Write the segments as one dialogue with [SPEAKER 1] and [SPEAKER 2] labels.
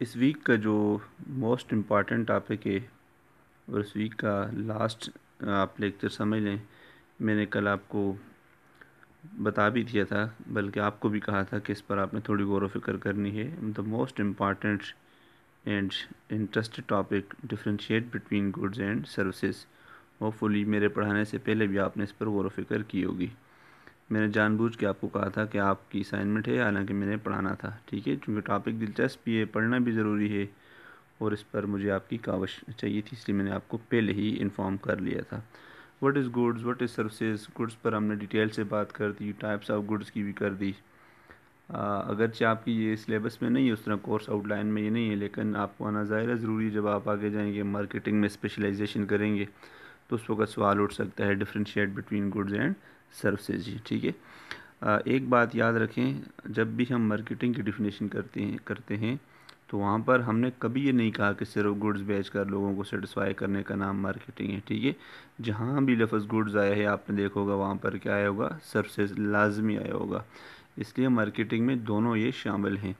[SPEAKER 1] इस वीक का जो मोस्ट इम्पॉर्टेंट टॉपिक है और इस वीक का लास्ट आप लेक्चर समझ लें। मैंने कल आपको बता भी दिया था, बल्कि आपको भी कहा था कि इस पर आपने थोड़ी गौर व फिक्र करनी है। The most important and interested topic, differentiate between goods and services. Hopefully मेरे पढ़ाने से पहले भी आपने इस पर गौर व फिक्र की होगी। मैंने जानबूझ के आपको कहा था कि आपकी असाइनमेंट है, हालांकि मैंने पढ़ाना था, ठीक है, क्योंकि टॉपिक दिलचस्प भी है, पढ़ना भी ज़रूरी है और इस पर मुझे आपकी कावश चाहिए थी, इसलिए मैंने आपको पहले ही इन्फॉर्म कर लिया था। What is goods, what is services. Goods पर हमने डिटेल से बात कर दी, टाइप्स ऑफ गुड्स की भी कर दी। अगरचे आपकी ये सिलेबस में नहीं है, उस तरह कोर्स आउटलाइन में ये नहीं है, लेकिन आपको आना ज़ाहिर ज़रूरी है। जब आप आगे जाएंगे, मार्केटिंग में स्पेशलाइजेशन करेंगे, तो उस वक्त सवाल उठ सकता है differentiate between goods and services, ठीक है। एक बात याद रखें, जब भी हम मार्केटिंग की डिफिनेशन करते हैं तो वहाँ पर हमने कभी ये नहीं कहा कि सिर्फ गुड्स बेचकर लोगों को सेटिस्फाई करने का नाम मार्केटिंग है, ठीक है। जहाँ भी लफ्ज़ गुड्स आया है आपने देखा होगा वहाँ पर क्या आया होगा, सर्विसेज लाजमी आया होगा। इसलिए मार्केटिंग में दोनों ये शामिल हैं,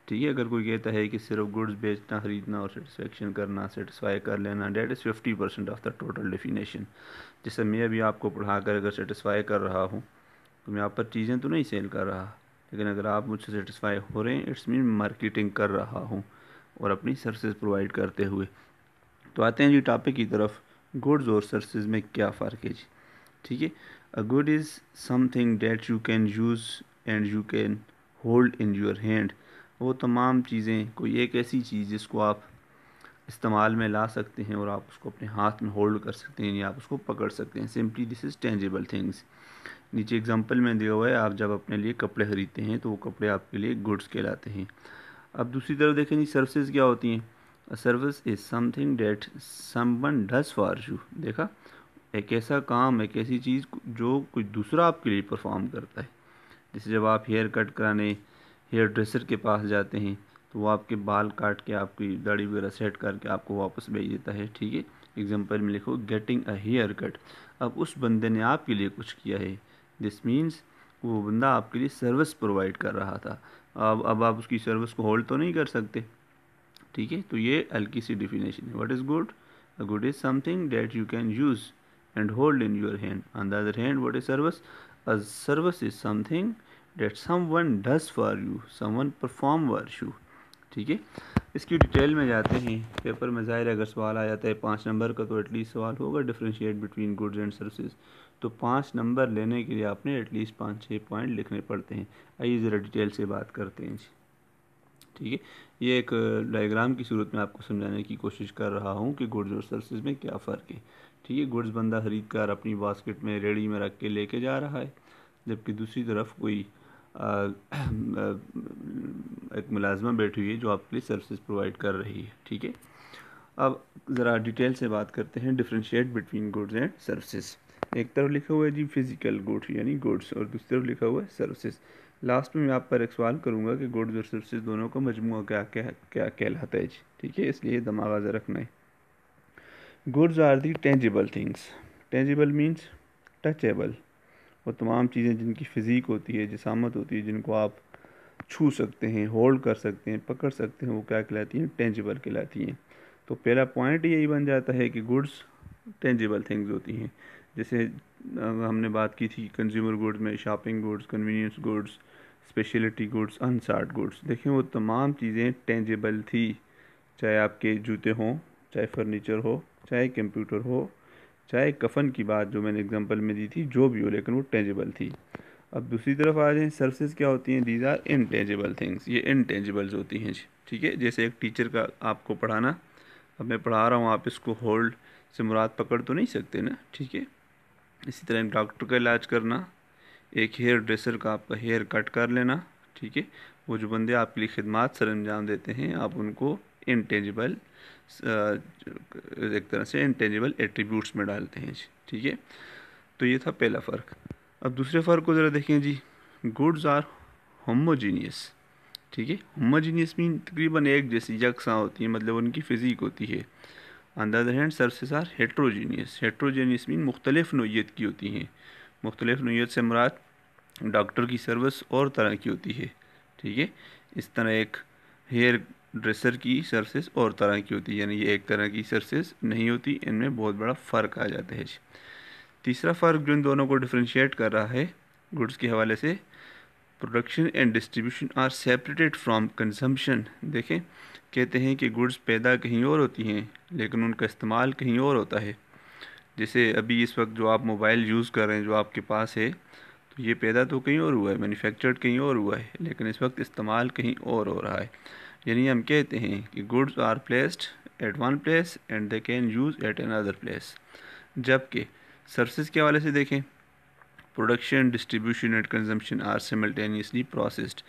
[SPEAKER 1] ठीक है। अगर कोई कहता है कि सिर्फ गुड्स बेचना, ख़रीदना और सेटिस्फेक्शन करना, सेटिस्फाई कर लेना, that is 50% of the total definition. जैसे मैं अभी आपको पढ़ा कर अगर सेटिस्फाई कर रहा हूँ तो मैं आप पर चीज़ें तो नहीं सेल कर रहा, लेकिन अगर आप मुझसे सेटिस्फाई हो रहे हैं, इट्स मीन मार्केटिंग कर रहा हूँ और अपनी सर्विसेज प्रोवाइड करते हुए। तो आते हैं जी टॉपिक की तरफ। गुड्स और सर्विसेज में क्या फ़र्क है जी, ठीक है। A good is something that you can use and you can hold in your hand. वो तमाम चीज़ें, कोई एक ऐसी चीज़ जिसको आप इस्तेमाल में ला सकते हैं और आप उसको अपने हाथ में होल्ड कर सकते हैं या आप उसको पकड़ सकते हैं। Simply this is tangible things. नीचे एग्जांपल में दिया हुआ है, आप जब अपने लिए कपड़े ख़रीदते हैं तो वो कपड़े आपके लिए गुड्स कहलाते हैं। अब दूसरी तरफ देखें जी, सर्विसेज क्या होती हैं। Service is something that someone does for you. देखा, एक ऐसा काम, एक ऐसी चीज़ जो कोई दूसरा आपके लिए परफॉर्म करता है। जैसे जब आप हेयर कट कराने हेयर ड्रेसर के पास जाते हैं तो वो आपके बाल काट के, आपकी दाढ़ी वगैरह सेट करके आपको वापस भेज देता है, ठीक है। एग्जांपल में लिखो गेटिंग अ हेयर कट। अब उस बंदे ने आपके लिए कुछ किया है, दिस मीन्स वो बंदा आपके लिए सर्विस प्रोवाइड कर रहा था। अब आप उसकी सर्विस को होल्ड तो नहीं कर सकते, ठीक है। तो ये हल्की सी डिफिनेशन है। What is good? A good is something that you can use and hold in your hand. On the other hand, what is service? A service is something that someone does for you, someone perform for you, ठीक है। इसकी detail में जाते हैं। Paper में ज़ाहिर अगर सवाल आ जाता है 5 नंबर का, तो एटलीस्ट सवाल होगा differentiate between goods and services. तो 5 नंबर लेने के लिए आपने एटलीस्ट 5-6 पॉइंट लिखने पड़ते हैं। आइए ज़रा डिटेल से बात करते हैं जी, ठीक है। ये एक डायग्राम की सूरत में आपको समझाने की कोशिश कर रहा हूँ कि गुड्स और सर्विसेज में क्या फ़र्क है, ठीक है। गुड्स बंदा ख़रीद कर अपनी बास्केट में, रेडी में रख के लेके जा रहा है, जबकि दूसरी तरफ कोई एक मुलाजमा बैठी हुई है जो आपके लिए सर्विसेज प्रोवाइड कर रही है, ठीक है। अब ज़रा डिटेल से बात करते हैं differentiate between goods and services. एक तरफ लिखा हुआ है जी फिजिकल गुड्स यानी गुड्स, और दूसरी तरफ लिखा हुआ है सर्विसेज। लास्ट में मैं आप पर एक सवाल करूंगा कि गुड्स और सर्विसेज दोनों का मजमूआ क्या क्या क्या कहलाता है जी, ठीक है, इसलिए दिमाग आज़ा रखना है। Goods are the tangible things. Tangible means touchable. वो तमाम चीज़ें जिनकी फ़िज़ीक होती है, जिसामत होती है, जिनको आप छू सकते हैं, होल्ड कर सकते हैं, पकड़ सकते हैं, वो क्या कहलाती हैं? टेंजिबल कहलाती हैं। तो पहला पॉइंट यही बन जाता है कि गुड्स टेंजिबल थिंग्स होती हैं। जैसे हमने बात की थी कंज्यूमर गुड्स में, shopping goods, convenience goods, speciality goods, unsought goods. देखें वो तमाम चीज़ें टेंजिबल थी, चाहे आपके जूते हों, चाहे फर्नीचर हो, चाहे कंप्यूटर हो, चाहे कफन की बात जो मैंने एग्जांपल में दी थी, जो भी हो, लेकिन वो टेंजिबल थी। अब दूसरी तरफ आ जाएं, सर्विसेज क्या होती हैं? These are intangible things. ये इनटेंजिबल्स होती हैं जी, ठीक है। जैसे एक टीचर का आपको पढ़ाना, अब मैं पढ़ा रहा हूँ, आप इसको होल्ड से मुराद पकड़ तो नहीं सकते ना, ठीक है। इसी तरह एक डॉक्टर का इलाज करना, एक हेयर ड्रेसर का आपका हेयर कट कर लेना, ठीक है। वो जो बंदे आपके लिए खिदमात सर अंजाम देते हैं, आप उनको इनटेंजिबल, एक तरह से इनटेंजिबल एट्रीब्यूट्स में डालते हैं जी, ठीक है। तो ये था पहला फ़र्क। अब दूसरे फ़र्क को ज़रा देखें जी। गुड्स आर होमोजीनियस, ठीक है। होमोजीनियस मीन तकरीबन एक जैसी, यकसा होती है, मतलब उनकी फ़िज़ीक होती है। On the other hand services are heterogeneous. Heterogeneous mean मुख्तलिफ़ नोयत की होती हैं। मुख्तलिफ़ नोयत से मुराद डॉक्टर की सर्विस और तरह की होती है, ठीक है। इस तरह एक हेयर ड्रेसर की सरफेस और तरह की होती है, यानी ये एक तरह की सरफेस नहीं होती, इनमें बहुत बड़ा फ़र्क आ जाता है जी। तीसरा फ़र्क जो इन दोनों को डिफ्रेंशिएट कर रहा है गुड्स के हवाले से, production and distribution are separated from consumption. देखें, कहते हैं कि गुड्स पैदा कहीं और होती हैं लेकिन उनका इस्तेमाल कहीं और होता है। जैसे अभी इस वक्त जो आप मोबाइल यूज़ कर रहे हैं, जो आपके पास है, तो ये पैदा तो कहीं और हुआ है, मैन्युफैक्चर्ड कहीं और हुआ है, लेकिन इस वक्त इस्तेमाल कहीं और हो रहा है। यानी हम कहते हैं कि goods are placed at one place and they can use at another place. जबकि सर्विसेज के हवाले से देखें, production, distribution and consumption are simultaneously processed.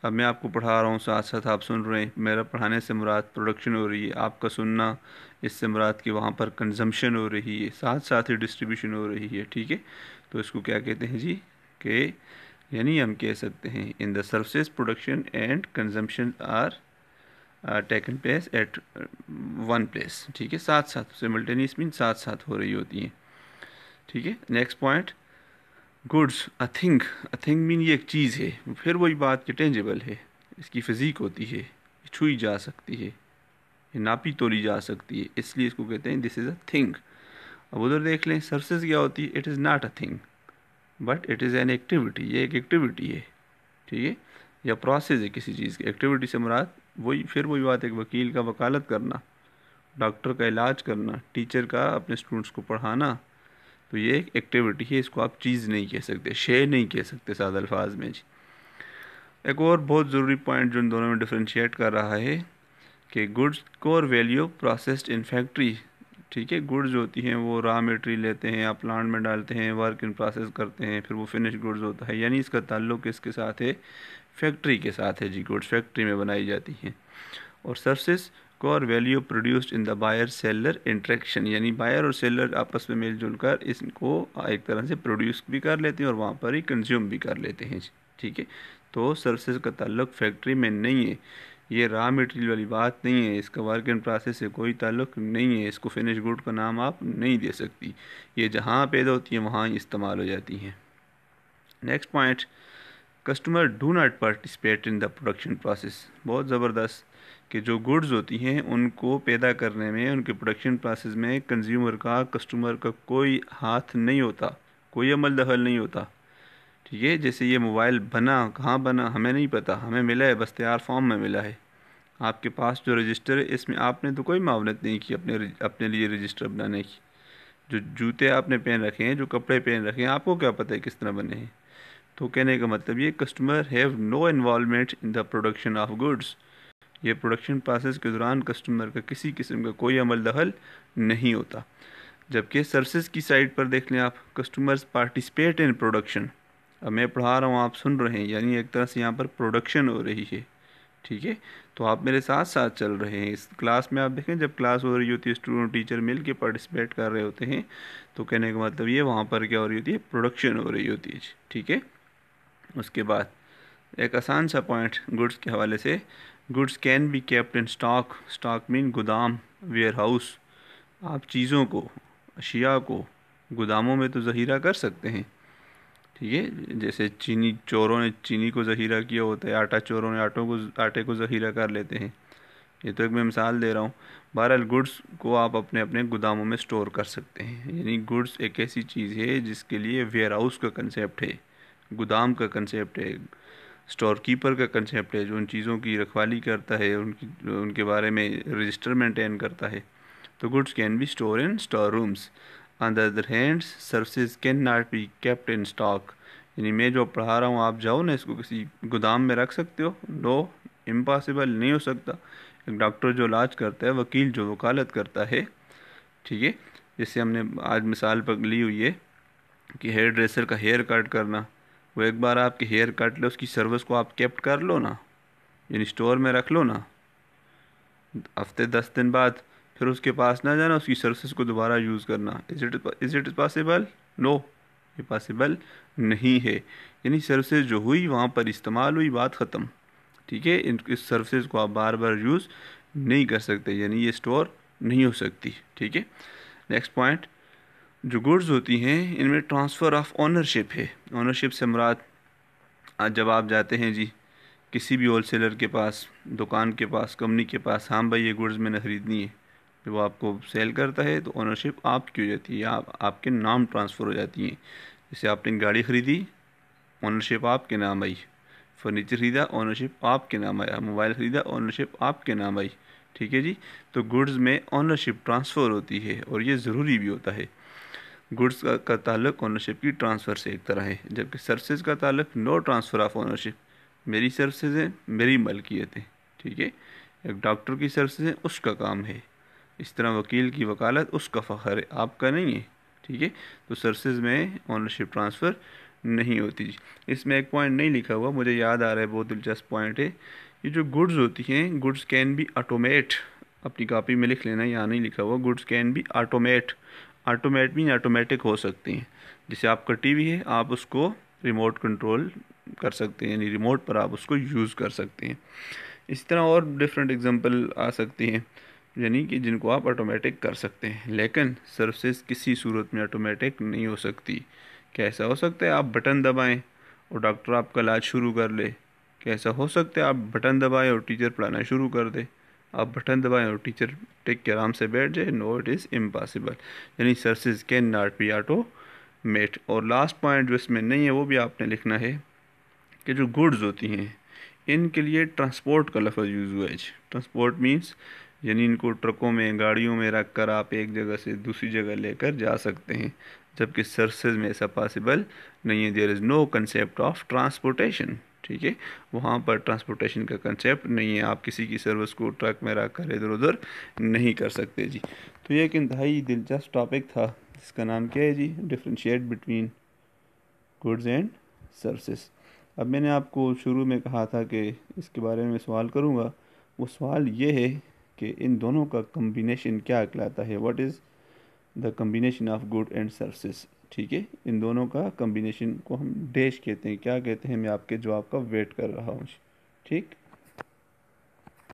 [SPEAKER 1] अब मैं आपको पढ़ा रहा हूँ, साथ साथ आप सुन रहे हैं। मेरा पढ़ाने से मुराद प्रोडक्शन हो रही है, आपका सुनना इससे मुराद कि वहाँ पर कंजम्पशन हो रही है, साथ साथ ही डिस्ट्रीब्यूशन हो रही है। ठीक है, तो इसको क्या कहते हैं जी, कि यानी हम कह सकते हैं in the services production and consumption are taken place at one place. ठीक है, साथ साथ, सिमल्टेनियस मीन साथ साथ हो रही होती हैं। ठीक है, next point, goods a thing mean ये एक चीज़ है, फिर वही बात कि टेंजिबल है, इसकी फिजिक होती है, ये छुई जा सकती है, ये नापी तोली जा सकती है, इसलिए इसको कहते हैं दिस इज़ अ थिंग। अब उधर देख लें, सर्विसेज क्या होती है, it is not a thing but it is an activity, ये एक एक्टिविटी है। ठीक है, या प्रोसेस है किसी चीज़ की। एक्टिविटी से मुराद वही, फिर वही बात, एक वकील का वकालत करना, डॉक्टर का इलाज करना, टीचर का अपने स्टूडेंट्स को पढ़ाना, तो ये एक एक्टिविटी है, इसको आप चीज़ नहीं कह सकते, शेय नहीं कह सकते सादा अल्फाज में जी। एक और बहुत ज़रूरी पॉइंट जो इन दोनों में डिफ्रेंशिएट कर रहा है कि गुड्स को और वैल्यू प्रोसेस्ड इन फैक्ट्री। ठीक है, गुड्स होती हैं वो रॉ मटेरियल लेते हैं, आप प्लांट में डालते हैं, वर्क इन प्रोसेस करते हैं, फिर वो फिनिश गुड्स होता है, यानी इसका ताल्लुक इसके साथ है, फैक्ट्री के साथ है जी। गुड्स फैक्ट्री में बनाई जाती हैं। और services core value produced in the buyer seller interaction, यानी बायर और सेलर आपस में मिलजुल कर इसको एक तरह से प्रोड्यूस भी कर लेते हैं और वहाँ पर ही कंज्यूम भी कर लेते हैं। ठीक है, तो सर्विसेज का ताल्लुक फैक्ट्री में नहीं है, ये रॉ मटेरियल वाली बात नहीं है, इसका वर्क इन प्रोसेस से कोई ताल्लुक नहीं है, इसको फिनिश गुड का नाम आप नहीं दे सकती, ये जहाँ पैदा होती है वहाँ ही इस्तेमाल हो जाती हैं। Next point, customer do not participate in the production process. बहुत ज़बरदस्त कि जो गुड्स होती हैं उनको पैदा करने में, उनके प्रोडक्शन प्रोसेस में कंज्यूमर का, कस्टमर का कोई हाथ नहीं होता, कोई अमल दखल नहीं होता। ठीक है, जैसे ये मोबाइल बना, कहाँ बना हमें नहीं पता, हमें मिला है बस तैयार फॉर्म में मिला है। आपके पास जो रजिस्टर है इसमें आपने तो कोई मावनत नहीं की अपने लिए रजिस्टर बनाने की। जो जूते आपने पहन रखे हैं, जो कपड़े पहन रखे हैं, आपको क्या पता है किस तरह बने हैं। तो कहने का मतलब ये, customer have no involvement in the production of goods. ये प्रोडक्शन प्रोसेस के दौरान कस्टमर का किसी किस्म का कोई अमल दखल नहीं होता। जबकि सर्विसेज की साइड पर देख लें आप, कस्टमर्स पार्टिसिपेट इन प्रोडक्शन। अब मैं पढ़ा रहा हूँ, आप सुन रहे हैं, यानी एक तरह से यहाँ पर प्रोडक्शन हो रही है। ठीक है, तो आप मेरे साथ साथ चल रहे हैं इस क्लास में। आप देखें, जब क्लास हो रही होती है, स्टूडेंट टीचर मिल के पार्टिसिपेट कर रहे होते हैं, तो कहने का मतलब ये वहाँ पर क्या हो रही होती है, प्रोडक्शन हो रही होती है। ठीक है, उसके बाद एक आसान सा पॉइंट गुड्स के हवाले से, goods can be kept in stock. Stock mean गोदाम, वेयर हाउस। आप चीज़ों को, अशिया को गोदामों में तो ज़ख़ीरा कर सकते हैं। ठीक है, जैसे चीनी चोरों ने चीनी को ज़ख़ीरा किया होता है, आटा चोरों ने आटे को ज़ख़ीरा कर लेते हैं। ये तो एक मैं मिसाल दे रहा हूँ। बहरहाल गुड्स को आप अपने अपने गोदामों में स्टोर कर सकते हैं। यानी गुड्स एक ऐसी चीज़ है जिसके लिए वेयर हाउस का कंसेप्ट है, गोदाम का कंसेप्ट है, स्टोर कीपर का कंसेप्ट है, जो उन चीज़ों की रखवाली करता है, उनके बारे में रजिस्टर मेंटेन करता है। तो goods can be store in store rooms. On the other hand services can not be kept in stock. यानी मैं जो पढ़ा रहा हूँ, आप जाओ ना, इसको किसी गोदाम में रख सकते हो? नो, इम्पॉसिबल, नहीं हो सकता। एक डॉक्टर जो इलाज करता है, वकील जो वकालत करता है, ठीक है, जैसे हमने आज मिसाल पर ली हुई है कि हेयर ड्रेसर का हेयर कट करना, वो एक बार आपके हेयर कट ले, उसकी सर्विस को आप केप्ट कर लो ना, यानी स्टोर में रख लो ना, हफ्ते 10 दिन बाद फिर उसके पास ना जाना, उसकी सर्विस को दोबारा यूज़ करना। Is it possible? नो, ये पॉसिबल नहीं है। यानी सर्विस जो हुई वहाँ पर इस्तेमाल हुई, बात ख़त्म। ठीक है, इस सर्विस को आप बार बार यूज़ नहीं कर सकते, यानी ये स्टोर नहीं हो सकती। ठीक है, नेक्स्ट पॉइंट, जो गुड्स होती हैं इनमें ट्रांसफ़र ऑफ ओनरशिप है। ओनरशिप से मुराद, आज जब आप जाते हैं जी किसी भी होलसेलर के पास, दुकान के पास, कंपनी के पास, हाँ भाई ये गुड्स मैंने ख़रीदनी है, जब वो आपको सेल करता है तो ओनरशिप आपकी हो जाती है, आपके नाम ट्रांसफ़र हो जाती है। जैसे आपने गाड़ी ख़रीदी, ओनरशिप आपके नाम आई। फर्नीचर ख़रीदा, ओनरशिप आपके नाम आया। मोबाइल ख़रीदा, ओनरशिप आपके नाम आई। ठीक है जी। तो गुड्स में ओनरशिप ट्रांसफ़र होती है और ये ज़रूरी भी होता है। गुड्स का ताल्लुक ओनरशिप की ट्रांसफ़र से एक तरह है, जबकि सर्विसेज का ताल्लुक नो ट्रांसफ़र ऑफ ओनरशिप। मेरी सर्विसेज है, मेरी मलकियत है। ठीक है। एक डॉक्टर की सर्विसेज है, उसका काम है। इस तरह वकील की वकालत उसका फ़ख्र है, आपका नहीं है। ठीक है। तो सर्विसेज में ओनरशिप ट्रांसफ़र नहीं होती। इसमें एक पॉइंट नहीं लिखा हुआ, मुझे याद आ रहा है, बहुत दिलचस्प पॉइंट है। ये जो गुड्स होती हैं, गुड्स कैन बी ऑटोमेट, अपनी कॉपी में लिख लेना, यहाँ नहीं लिखा हुआ। Goods can be automate, automate mean automatic हो सकती हैं। जैसे आपका टीवी है, आप उसको रिमोट कंट्रोल कर सकते हैं, यानी रिमोट पर आप उसको यूज़ कर सकते हैं। इस तरह और डिफरेंट एग्जांपल आ सकती हैं, यानी कि जिनको आप ऑटोमेटिक कर सकते हैं। लेकिन सर्विसेज किसी सूरत में ऑटोमेटिक नहीं हो सकती। कैसा हो सकता है? आप बटन दबाएं और डॉक्टर आपका इलाज शुरू कर ले। कैसा हो सकता है? आप बटन दबाएं और टीचर पढ़ाना शुरू कर दे। आप बटन दबाएं और टीचर टेक के आराम से बैठ जाए। No, it is impossible. यानी services can not be automate. और लास्ट पॉइंट जो इसमें नहीं है वो भी आपने लिखना है कि जो गुड्स होती हैं इनके लिए ट्रांसपोर्ट का लफ्ज़ यूज़ हुआ है। ट्रांसपोर्ट मीन्स यानी इनको ट्रकों में, गाड़ियों में रख कर आप एक जगह से दूसरी जगह लेकर जा सकते हैं, जबकि सर्विसेज में ऐसा पॉसिबल नहीं है। There is no concept of transportation. ठीक है। वहाँ पर ट्रांसपोर्टेशन का कंसेप्ट नहीं है। आप किसी की सर्विस को ट्रक में रख कर इधर उधर नहीं कर सकते जी। तो ये एक इंतहाई दिलचस्प टॉपिक था, जिसका नाम क्या है जी? Differentiate between goods and services. अब मैंने आपको शुरू में कहा था कि इसके बारे में सवाल करूँगा। वो सवाल ये है कि इन दोनों का कम्बिनेशन क्या कहलाता है? What is the combination of good and services? ठीक है। इन दोनों का कम्बिनेशन को हम डैश कहते हैं। क्या कहते हैं? मैं आपके जवाब का वेट कर रहा हूँ। ठीक।